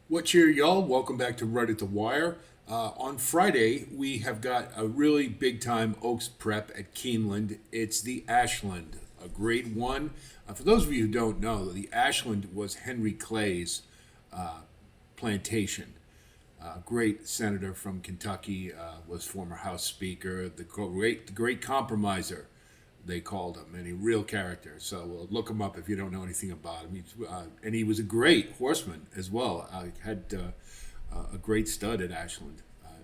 What cheer, y'all? Welcome back to Right at the Wire. On Friday, we have got a really big time Oaks prep at Keeneland. It's the Ashland, a grade one. For those of you who don't know, the Ashland was Henry Clay's plantation. Great senator from Kentucky, was former House Speaker, the great compromiser, they called him, and a real character. So look him up if you don't know anything about him. And he was a great horseman as well. Had a great stud at Ashland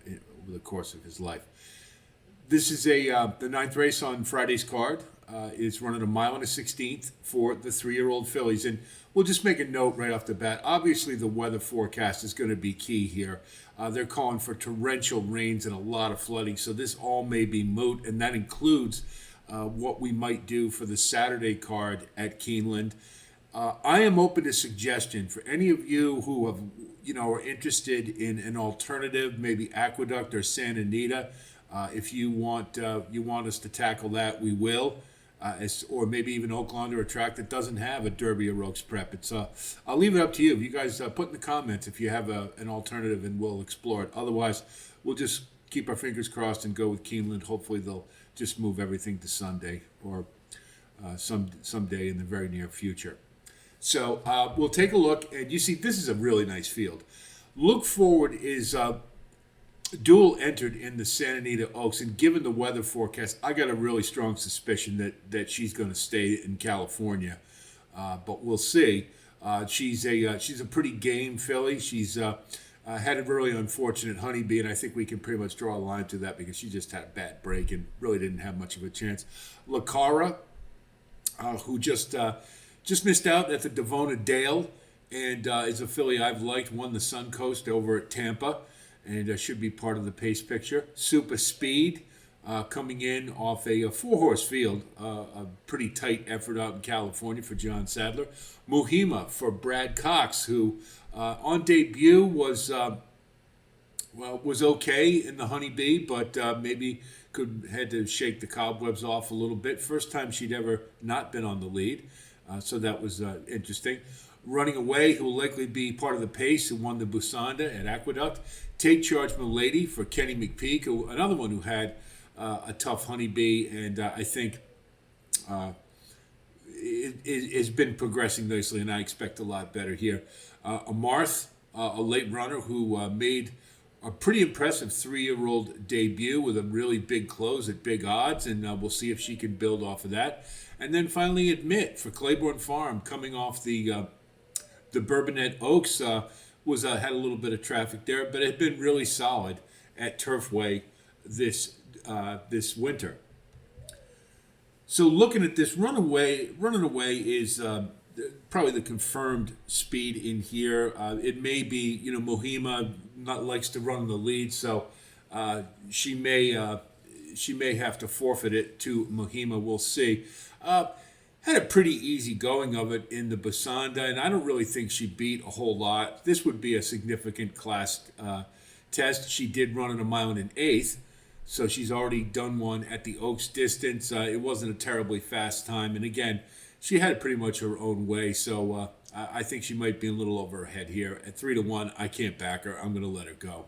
over the course of his life. This is the ninth race on Friday's card. It's running a mile and a 16th for the 3-year-old fillies. And we'll just make a note right off the bat. Obviously, the weather forecast is going to be key here. They're calling for torrential rains and a lot of flooding, so this all may be moot, and that includes what we might do for the Saturday card at Keeneland. I am open to suggestion for any of you who have, are interested in an alternative, maybe Aqueduct or Santa Anita. If you want us to tackle that, we will. Or maybe even Oakland or a track that doesn't have a Derby or Oaks prep. I'll leave it up to you. You guys put in the comments if you have an alternative, and we'll explore it. Otherwise, we'll just keep our fingers crossed and go with Keeneland. Hopefully, they'll just move everything to Sunday or someday in the very near future. So we'll take a look, and you see this is a really nice field. Look Forward is dual entered in the Santa Anita Oaks, and given the weather forecast, I got a really strong suspicion that she's going to stay in California, but we'll see. She's a pretty game filly. She's had a really unfortunate honeybee, and I think we can pretty much draw a line to that because she just had a bad break and really didn't have much of a chance. Lacara, who just missed out at the Devona Dale, and is a filly I've liked, won the Suncoast over at Tampa, and should be part of the pace picture. Super Speed, coming in off a 4-horse field, a pretty tight effort out in California for John Sadler. Muhima for Brad Cox, who on debut was okay in the Honeybee, but maybe had to shake the cobwebs off a little bit. First time she'd ever not been on the lead, so that was interesting. Running Away, who will likely be part of the pace, who won the Busanda at Aqueduct. Take Charge Milady for Kenny McPeak, another one who had a tough honeybee, and I think it has been progressing nicely, and I expect a lot better here. Amarth, a late runner who made a pretty impressive 3-year-old debut with a really big close at big odds, and we'll see if she can build off of that. And then finally, Admit for Claiborne Farm, coming off the Bourbonnette Oaks, had a little bit of traffic there, but it had been really solid at Turfway this winter. So looking at this, running away is probably the confirmed speed in here. It may be, Mohima not likes to run the lead, so she may have to forfeit it to Mohima. We'll see. Had a pretty easy going of it in the Basanda, and I don't really think she beat a whole lot. This would be a significant class test. She did run in a mile and an eighth, so she's already done one at the Oaks distance. It wasn't a terribly fast time, and again, she had pretty much her own way, so I think she might be a little over her head here. At 3-1, I can't back her. I'm going to let her go.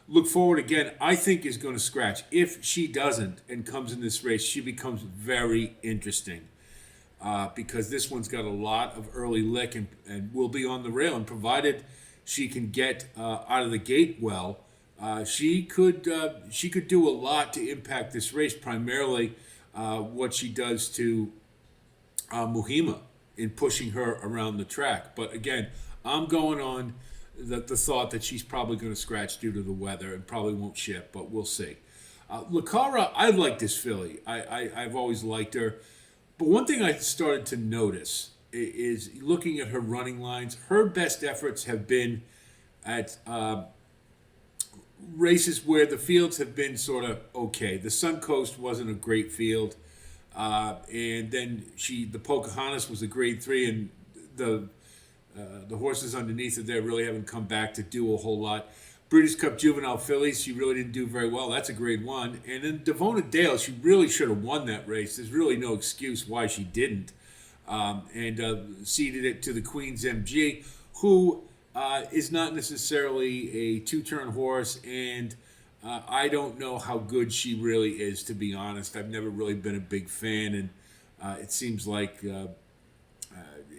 Look Forward, again, I think is going to scratch. If she doesn't and comes in this race, she becomes very interesting. Because this one's got a lot of early lick and will be on the rail. And provided she can get out of the gate well, she could do a lot to impact this race. Primarily, what she does to Muhima in pushing her around the track. But again, I'm going on the thought that she's probably going to scratch due to the weather and probably won't ship, but we'll see. Lacara, I like this filly. I've always liked her. But one thing I started to notice is looking at her running lines, her best efforts have been at races where the fields have been sort of okay. The Suncoast wasn't a great field, and then the Pocahontas was a grade 3, and the horses underneath it there really haven't come back to do a whole lot. Breeders' Cup Juvenile Fillies, she really didn't do very well. That's a grade 1. And then Devona Dale, she really should have won that race. There's really no excuse why she didn't. And ceded it to the Queen's MG, who is not necessarily a two-turn horse, and I don't know how good she really is, to be honest. I've never really been a big fan, and it seems like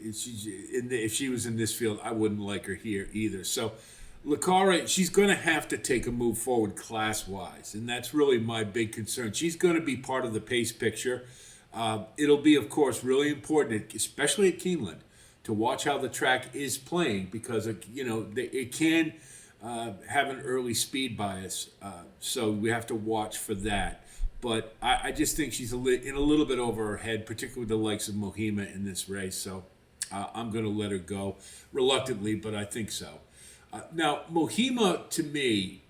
if she was in this field, I wouldn't like her here either. So, Lucara, she's going to have to take a move forward class-wise, and that's really my big concern. She's going to be part of the pace picture. It'll be, of course, really important, especially at Keeneland, to watch how the track is playing because it can have an early speed bias, so we have to watch for that. But I just think she's in a little bit over her head, particularly the likes of Mohima in this race. So I'm going to let her go reluctantly, but I think so. Now, Mohima, to me,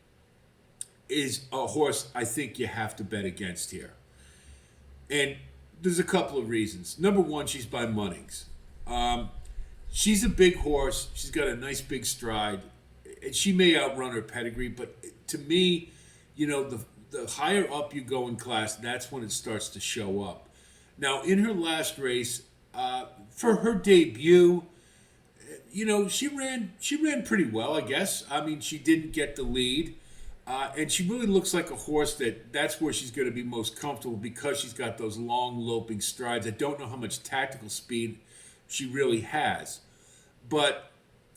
is a horse I think you have to bet against here. And there's a couple of reasons. Number one, she's by Munnings. She's a big horse. She's got a nice big stride. And she may outrun her pedigree, but to me, the higher up you go in class, that's when it starts to show up. Now, in her last race, for her debut, she ran pretty well, I guess. I mean, she didn't get the lead, and she really looks like a horse that's where she's going to be most comfortable because she's got those long loping strides. I don't know how much tactical speed she really has, but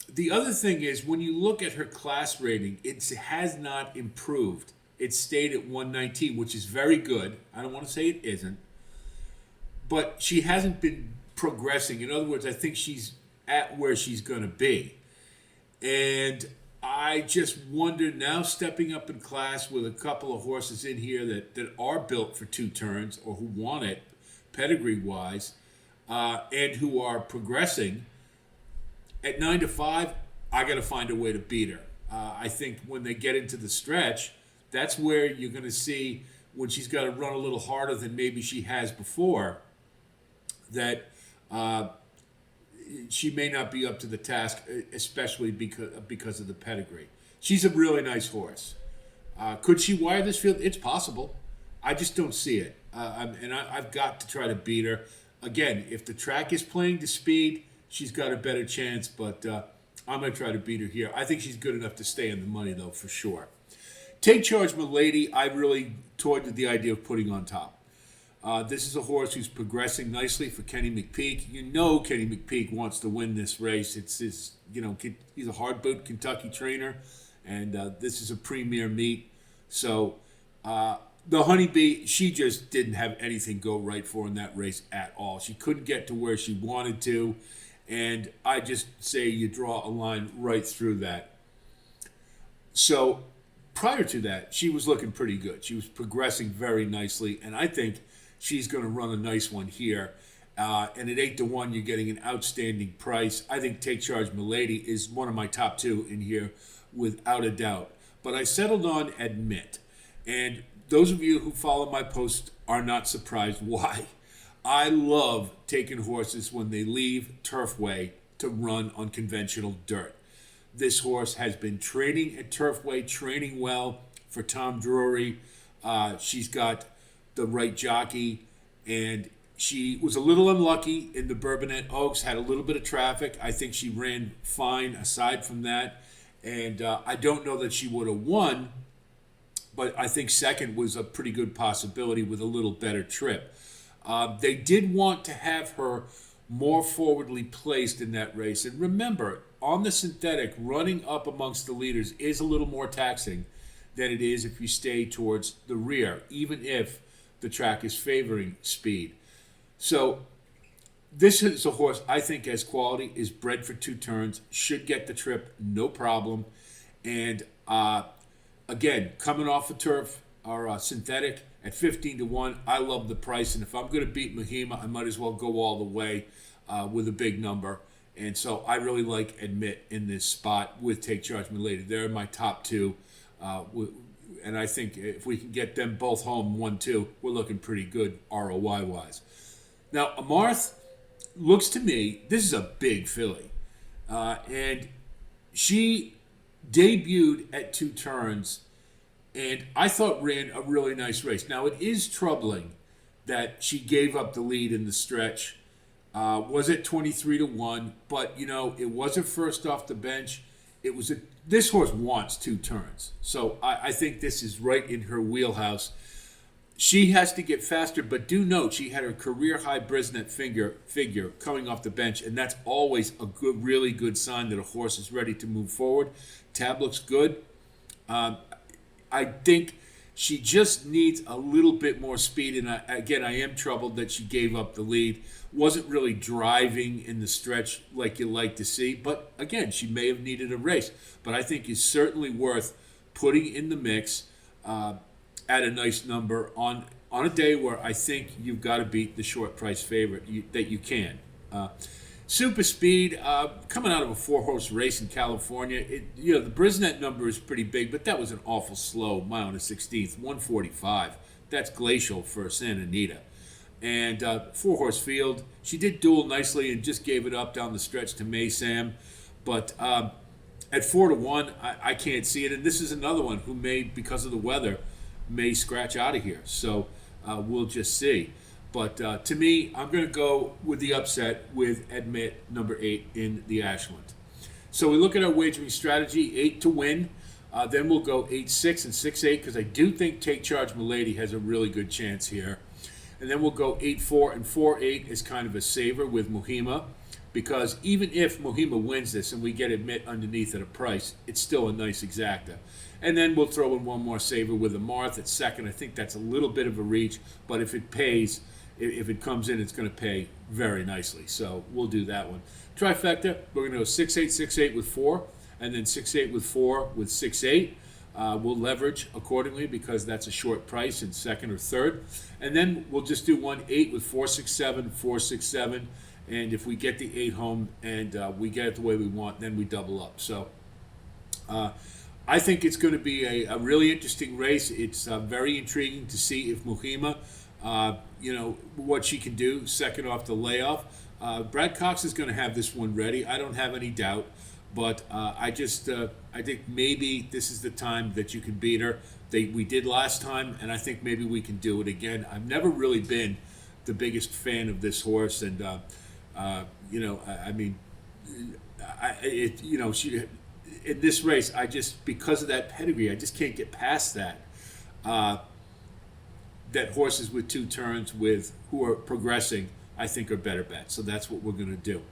the other thing is when you look at her class rating, it has not improved. It stayed at 119, which is very good. I don't want to say it isn't, but she hasn't been progressing. In other words, I think she's at where she's going to be. And I just wonder now, stepping up in class with a couple of horses in here that are built for two turns or who want it pedigree-wise and who are progressing, at 9-5, I got to find a way to beat her. I think when they get into the stretch, that's where you're going to see when she's got to run a little harder than maybe she has before, that she may not be up to the task, especially because of the pedigree. She's a really nice horse. Could she wire this field? It's possible. I just don't see it. I've got to try to beat her. Again, if the track is playing to speed, she's got a better chance, but I'm going to try to beat her here. I think she's good enough to stay in the money, though, for sure. Take Charge Milady, I really toyed with the idea of putting on top. This is a horse who's progressing nicely for Kenny McPeak. Kenny McPeak wants to win this race. It's his, he's a hard boot Kentucky trainer, and this is a premier meet. So the Honeybee, she just didn't have anything go right for in that race at all. She couldn't get to where she wanted to, and I just say you draw a line right through that. So prior to that, she was looking pretty good. She was progressing very nicely, and I think she's going to run a nice one here. And at 8-1, you're getting an outstanding price. I think Take Charge Milady is one of my top two in here without a doubt. But I settled on Admit. And those of you who follow my post are not surprised why. I love taking horses when they leave Turfway to run on conventional dirt. This horse has been training at Turfway, training well for Tom Drury. She's got the right jockey, and she was a little unlucky in the Bourbonnais Oaks, had a little bit of traffic. I think she ran fine aside from that, and I don't know that she would have won, but I think second was a pretty good possibility with a little better trip. They did want to have her more forwardly placed in that race, and remember, on the synthetic, running up amongst the leaders is a little more taxing than it is if you stay towards the rear, even if the track is favoring speed. So this is a horse I think has quality, is bred for two turns, should get the trip, no problem. And again, coming off the turf or synthetic at 15-1, I love the price. And if I'm going to beat Mohima, I might as well go all the way with a big number. And so I really like Admit in this spot with Take Charge Milady. They're my top two. And I think if we can get them both home 1-2, we're looking pretty good ROI-wise. Now, Amarth looks to me, this is a big filly. And she debuted at two turns, and I thought ran a really nice race. Now, it is troubling that she gave up the lead in the stretch. Was at 23-1, but, it was her first off the bench. this horse wants 2 turns. So I think this is right in her wheelhouse. She has to get faster, but do note she had her career high Brisnet figure coming off the bench, and that's always a really good sign that a horse is ready to move forward. Tab looks good. I think she just needs a little bit more speed, and I am troubled that she gave up the lead. Wasn't really driving in the stretch like you like to see, but again, she may have needed a race. But I think it's certainly worth putting in the mix at a nice number on a day where I think you've got to beat the short price favorite that you can. Super Speed, coming out of a 4-horse race in California, the Brisnet number is pretty big, but that was an awful slow mile and a 16th, 145. That's glacial for Santa Anita. And 4-horse field, she did duel nicely and just gave it up down the stretch to May Sam. But at 4-1, I can't see it. And this is another one who may, because of the weather, may scratch out of here. So we'll just see. But to me, I'm going to go with the upset with Admit number 8 in the Ashland. So we look at our wagering strategy, 8 to win. Then we'll go 8-6 and 6-8 because I do think Take Charge Milady has a really good chance here. And then we'll go 8-4 and 4-8 as kind of a saver with Mohima, because even if Mohima wins this and we get Admit underneath at a price, it's still a nice exacta. And then we'll throw in one more saver with a Marth at second. I think that's a little bit of a reach, but if it pays, if it comes in, it's going to pay very nicely. So we'll do that one. Trifecta, we're going to go 6-8, 6-8 with 4, and then 6-8 with 4 with 6-8. We'll leverage accordingly because that's a short price in second or third. And then we'll just do 1-8 with 4-6-7, 4-6-7. And if we get the 8 home and we get it the way we want, then we double up. So I think it's going to be a really interesting race. It's very intriguing to see if Mohima, what she can do second off the layoff. Brad Cox is going to have this one ready. I don't have any doubt. But I think maybe this is the time that you can beat her. We did last time, and I think maybe we can do it again. I've never really been the biggest fan of this horse, and she in this race, because of that pedigree, I just can't get past that. That horses with 2 turns who are progressing, I think, are better bets. So that's what we're going to do.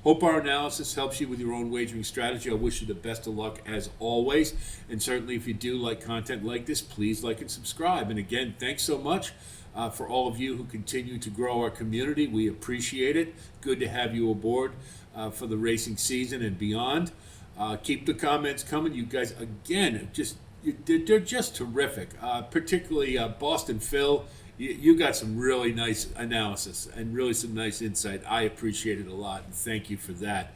Hope our analysis helps you with your own wagering strategy. I wish you the best of luck as always. And certainly if you do like content like this, please like and subscribe. And again, thanks so much for all of you who continue to grow our community. We appreciate it. Good to have you aboard for the racing season and beyond. Keep the comments coming. You guys, again, they're just terrific. Particularly Boston Phil. You got some really nice analysis and really some nice insight. I appreciate it a lot, and thank you for that.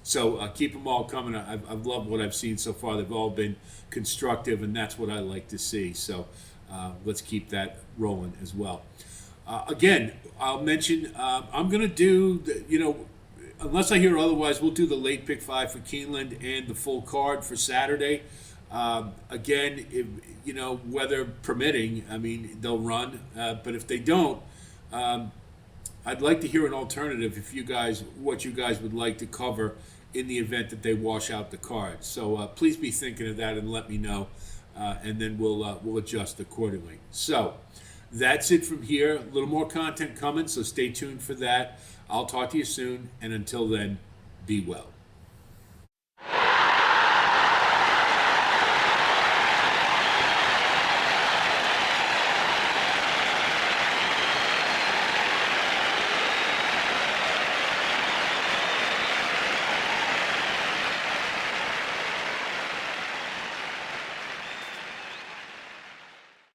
So keep them all coming. I've loved what I've seen so far. They've all been constructive, and that's what I like to see. So let's keep that rolling as well. Again, I'll mention I'm going to do, unless I hear otherwise, we'll do the late pick 5 for Keeneland and the full card for Saturday. Again, weather permitting, they'll run. But if they don't, I'd like to hear an alternative what you guys would like to cover in the event that they wash out the card. So please be thinking of that and let me know, and then we'll adjust accordingly. So that's it from here. A little more content coming, so stay tuned for that. I'll talk to you soon, and until then, be well.